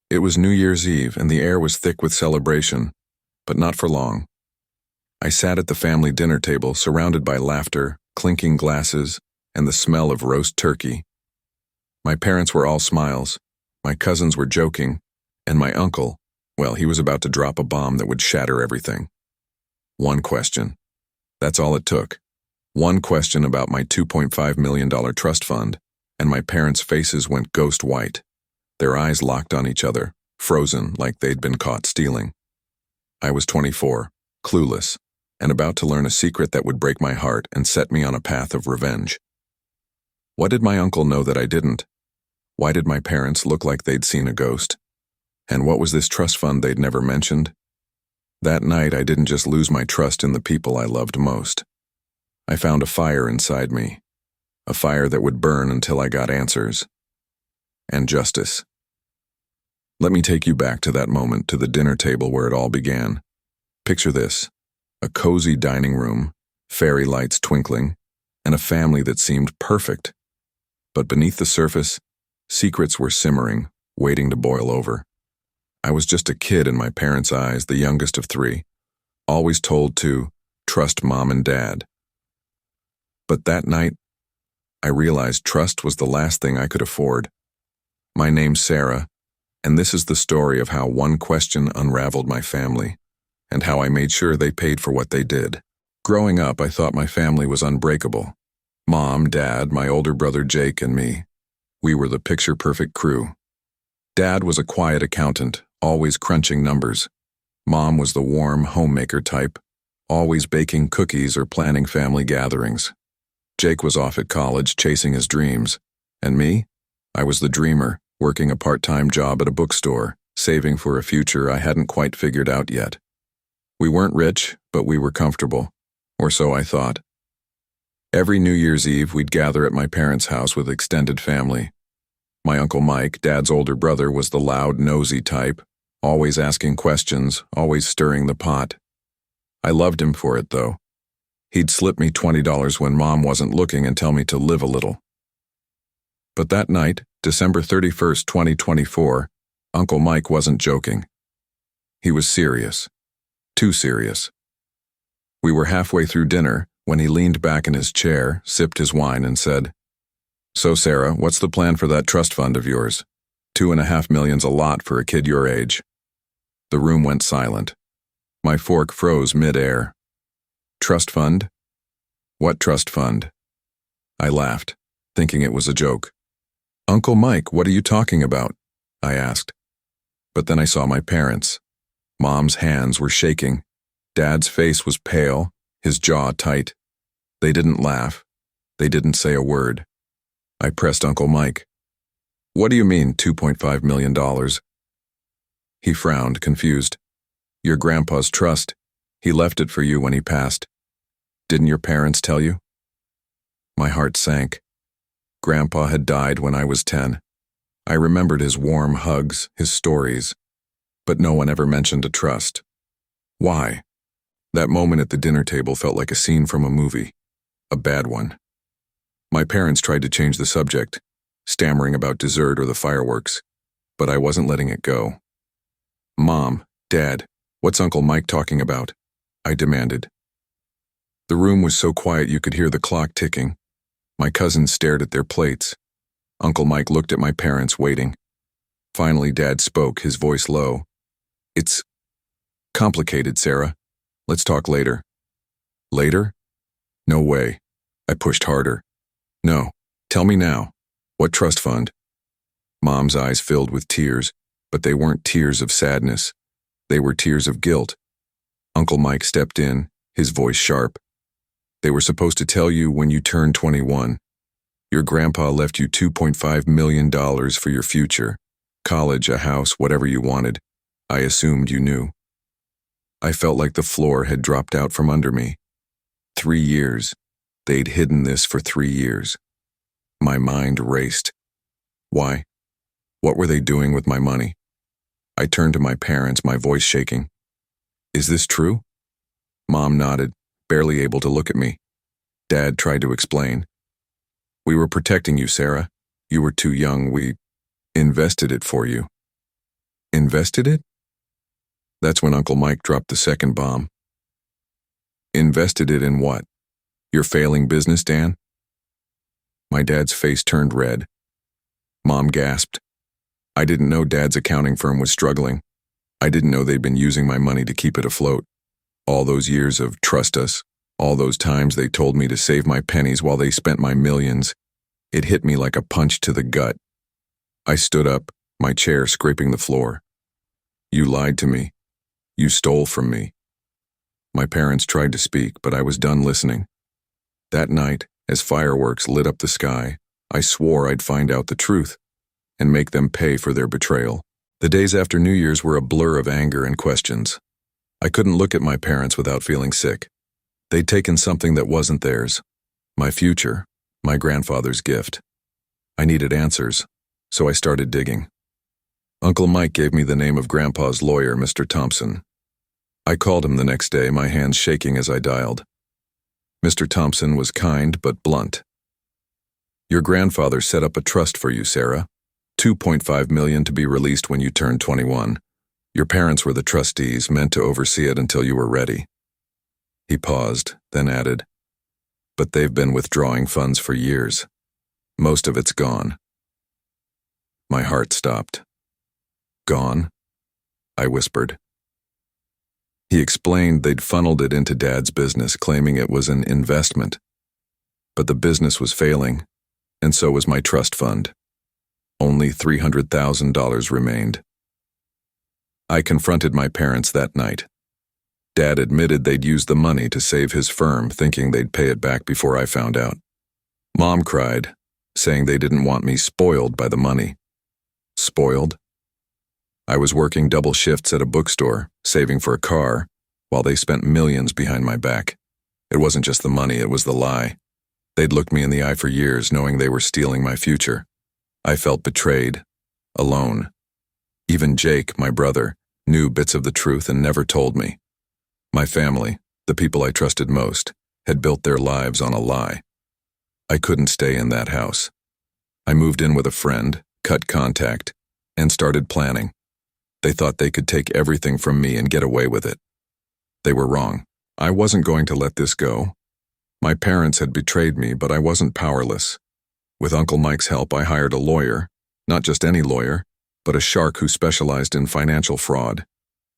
It was New Year's Eve, and the air was thick with celebration, but not for long. I sat at the family dinner table, surrounded by laughter, clinking glasses, and the smell of roast turkey. My parents were all smiles, my cousins were joking, and my uncle, well, he was about to drop a bomb that would shatter everything. One question. That's all it took. One question about my $2.5 million trust fund, and my parents' faces went ghost white. Their eyes locked on each other, frozen like they'd been caught stealing. I was 24, clueless, and about to learn a secret that would break my heart and set me on a path of revenge. What did my uncle know that I didn't? Why did my parents look like they'd seen a ghost? And what was this trust fund they'd never mentioned? That night, I didn't just lose my trust in the people I loved most. I found a fire inside me, a fire that would burn until I got answers. And justice. Let me take you back to that moment, to the dinner table where it all began. Picture this, a cozy dining room, fairy lights twinkling, and a family that seemed perfect. But beneath the surface, secrets were simmering, waiting to boil over. I was just a kid in my parents' eyes, the youngest of three, always told to trust mom and dad. But that night, I realized trust was the last thing I could afford. My name's Sarah, and this is the story of how one question unraveled my family, and how I made sure they paid for what they did. Growing up, I thought my family was unbreakable. Mom, Dad, my older brother Jake, and me. We were the picture-perfect crew. Dad was a quiet accountant, always crunching numbers. Mom was the warm homemaker type, always baking cookies or planning family gatherings. Jake was off at college chasing his dreams. And me? I was the dreamer, working a part-time job at a bookstore, saving for a future I hadn't quite figured out yet. We weren't rich, but we were comfortable, or so I thought. Every New Year's Eve, we'd gather at my parents' house with extended family. My Uncle Mike, Dad's older brother, was the loud, nosy type, always asking questions, always stirring the pot. I loved him for it, though. He'd slip me $20 when Mom wasn't looking and tell me to live a little. But that night, December 31st, 2024, Uncle Mike wasn't joking. He was serious. Too serious. We were halfway through dinner when he leaned back in his chair, sipped his wine, and said, "So, Sarah, what's the plan for that trust fund of yours? $2.5 million's a lot for a kid your age." The room went silent. My fork froze mid-air. Trust fund? What trust fund? I laughed, thinking it was a joke. "Uncle Mike, what are you talking about?" I asked. But then I saw my parents. Mom's hands were shaking. Dad's face was pale, his jaw tight. They didn't laugh. They didn't say a word. I pressed Uncle Mike. "What do you mean, $2.5 million? He frowned, confused. "Your grandpa's trust. He left it for you when he passed. Didn't your parents tell you?" My heart sank. Grandpa had died when I was 10. I remembered his warm hugs, his stories. But no one ever mentioned a trust. Why? That moment at the dinner table felt like a scene from a movie. A bad one. My parents tried to change the subject, stammering about dessert or the fireworks, but I wasn't letting it go. "Mom, Dad, what's Uncle Mike talking about?" I demanded. The room was so quiet you could hear the clock ticking. My cousins stared at their plates. Uncle Mike looked at my parents, waiting. Finally, Dad spoke, his voice low. "It's complicated, Sarah. Let's talk later." "Later? No way." I pushed harder. "No, tell me now. What trust fund?" Mom's eyes filled with tears, but they weren't tears of sadness. They were tears of guilt. Uncle Mike stepped in, his voice sharp. "They were supposed to tell you when you turned 21. Your grandpa left you $2.5 million for your future. College, a house, whatever you wanted. I assumed you knew." I felt like the floor had dropped out from under me. 3 years. They'd hidden this for 3 years. My mind raced. Why? What were they doing with my money? I turned to my parents, my voice shaking. "Is this true?" Mom nodded, barely able to look at me. Dad tried to explain. "We were protecting you, Sarah. You were too young. We invested it for you." Invested it? That's when Uncle Mike dropped the second bomb. Invested it in what? Your failing business, Dan? My dad's face turned red. Mom gasped. I didn't know Dad's accounting firm was struggling. I didn't know they'd been using my money to keep it afloat. All those years of trust us, all those times they told me to save my pennies while they spent my millions. It hit me like a punch to the gut. I stood up, my chair scraping the floor. You lied to me. You stole from me. My parents tried to speak, but I was done listening. That night, as fireworks lit up the sky, I swore I'd find out the truth and make them pay for their betrayal. The days after New Year's were a blur of anger and questions. I couldn't look at my parents without feeling sick. They'd taken something that wasn't theirs. My future, my grandfather's gift. I needed answers, so I started digging. Uncle Mike gave me the name of Grandpa's lawyer, Mr. Thompson. I called him the next day, my hands shaking as I dialed. Mr. Thompson was kind but blunt. Your grandfather set up a trust for you, Sarah. $2.5 million to be released when you turn 21. Your parents were the trustees, meant to oversee it until you were ready. He paused, then added, but they've been withdrawing funds for years. Most of it's gone. My heart stopped. Gone? I whispered. He explained they'd funneled it into Dad's business, claiming it was an investment. But the business was failing, and so was my trust fund. Only $300,000 remained. I confronted my parents that night. Dad admitted they'd used the money to save his firm, thinking they'd pay it back before I found out. Mom cried, saying they didn't want me spoiled by the money. Spoiled? I was working double shifts at a bookstore, saving for a car, while they spent millions behind my back. It wasn't just the money, it was the lie. They'd looked me in the eye for years, knowing they were stealing my future. I felt betrayed, alone. Even Jake, my brother, knew bits of the truth and never told me. My family, the people I trusted most, had built their lives on a lie. I couldn't stay in that house. I moved in with a friend, cut contact, and started planning. They thought they could take everything from me and get away with it. They were wrong. I wasn't going to let this go. My parents had betrayed me, but I wasn't powerless. With Uncle Mike's help, I hired a lawyer, not just any lawyer, but a shark who specialized in financial fraud.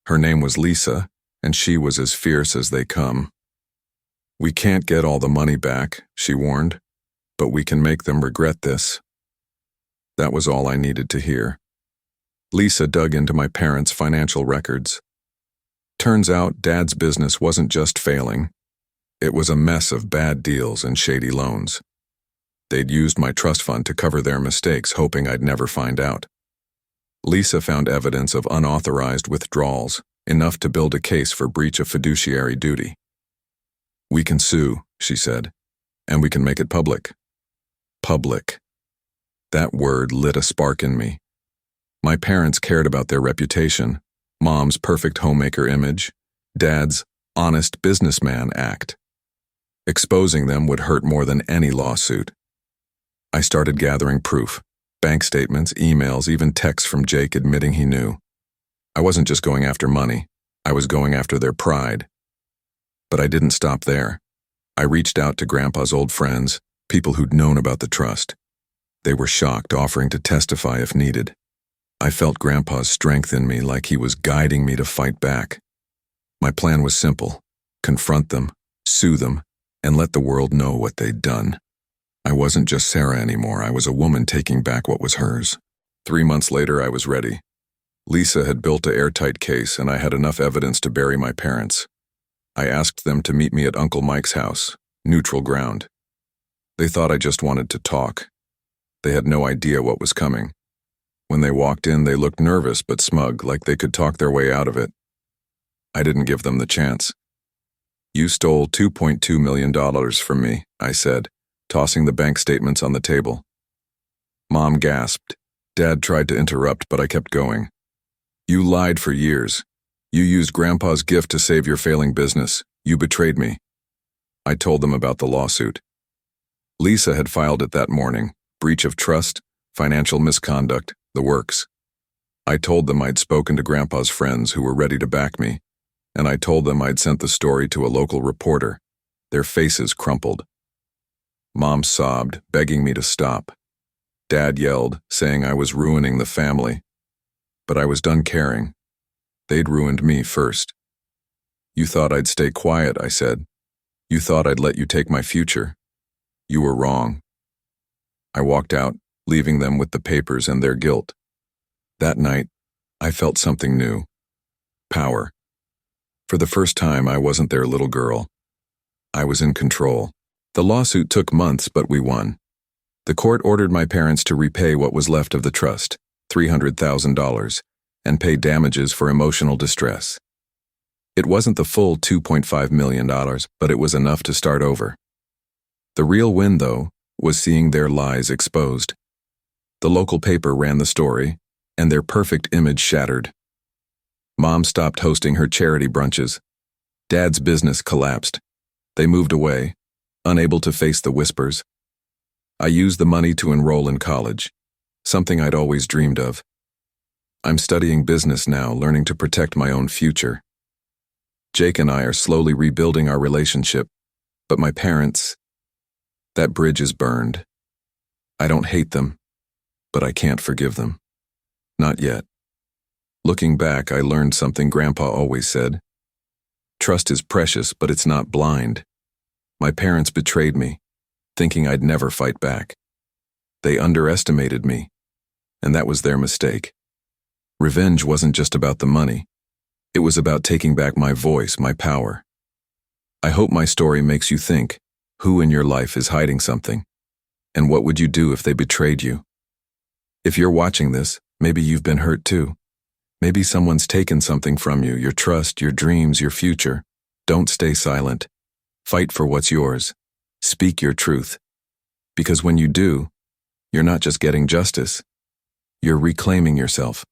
Her name was Lisa, and she was as fierce as they come. We can't get all the money back, she warned, but we can make them regret this. That was all I needed to hear. Lisa dug into my parents' financial records. Turns out Dad's business wasn't just failing. It was a mess of bad deals and shady loans. They'd used my trust fund to cover their mistakes, hoping I'd never find out. Lisa found evidence of unauthorized withdrawals, enough to build a case for breach of fiduciary duty. We can sue, she said, and we can make it public. Public. That word lit a spark in me. My parents cared about their reputation, Mom's perfect homemaker image, Dad's honest businessman act. Exposing them would hurt more than any lawsuit. I started gathering proof, bank statements, emails, even texts from Jake admitting he knew. I wasn't just going after money, I was going after their pride. But I didn't stop there. I reached out to Grandpa's old friends, people who'd known about the trust. They were shocked, offering to testify if needed. I felt Grandpa's strength in me, like he was guiding me to fight back. My plan was simple: confront them, sue them, and let the world know what they'd done. I wasn't just Sarah anymore, I was a woman taking back what was hers. 3 months later, I was ready. Lisa had built an airtight case, and I had enough evidence to bury my parents. I asked them to meet me at Uncle Mike's house, neutral ground. They thought I just wanted to talk. They had no idea what was coming. When they walked in, they looked nervous but smug, like they could talk their way out of it. I didn't give them the chance. You stole $2.2 million from me, I said, tossing the bank statements on the table. Mom gasped. Dad tried to interrupt, but I kept going. You lied for years. You used Grandpa's gift to save your failing business. You betrayed me. I told them about the lawsuit. Lisa had filed it that morning. Breach of trust, financial misconduct, the works. I told them I'd spoken to Grandpa's friends who were ready to back me, and I told them I'd sent the story to a local reporter. Their faces crumpled. Mom sobbed, begging me to stop. Dad yelled, saying I was ruining the family. But I was done caring. They'd ruined me first. You thought I'd stay quiet, I said. You thought I'd let you take my future. You were wrong. I walked out, leaving them with the papers and their guilt. That night, I felt something new. Power. For the first time, I wasn't their little girl. I was in control. The lawsuit took months, but we won. The court ordered my parents to repay what was left of the trust, $300,000, and pay damages for emotional distress. It wasn't the full $2.5 million, but it was enough to start over. The real win, though, was seeing their lies exposed. The local paper ran the story, and their perfect image shattered. Mom stopped hosting her charity brunches. Dad's business collapsed. They moved away, unable to face the whispers. I used the money to enroll in college, something I'd always dreamed of. I'm studying business now, learning to protect my own future. Jake and I are slowly rebuilding our relationship, but my parents, that bridge is burned. I don't hate them, but I can't forgive them. Not yet. Looking back, I learned something Grandpa always said. Trust is precious, but it's not blind. My parents betrayed me, thinking I'd never fight back. They underestimated me, and that was their mistake. Revenge wasn't just about the money. It was about taking back my voice, my power. I hope my story makes you think, who in your life is hiding something? And what would you do if they betrayed you? If you're watching this, maybe you've been hurt too. Maybe someone's taken something from you, your trust, your dreams, your future. Don't stay silent. Fight for what's yours. Speak your truth. Because when you do, you're not just getting justice, you're reclaiming yourself.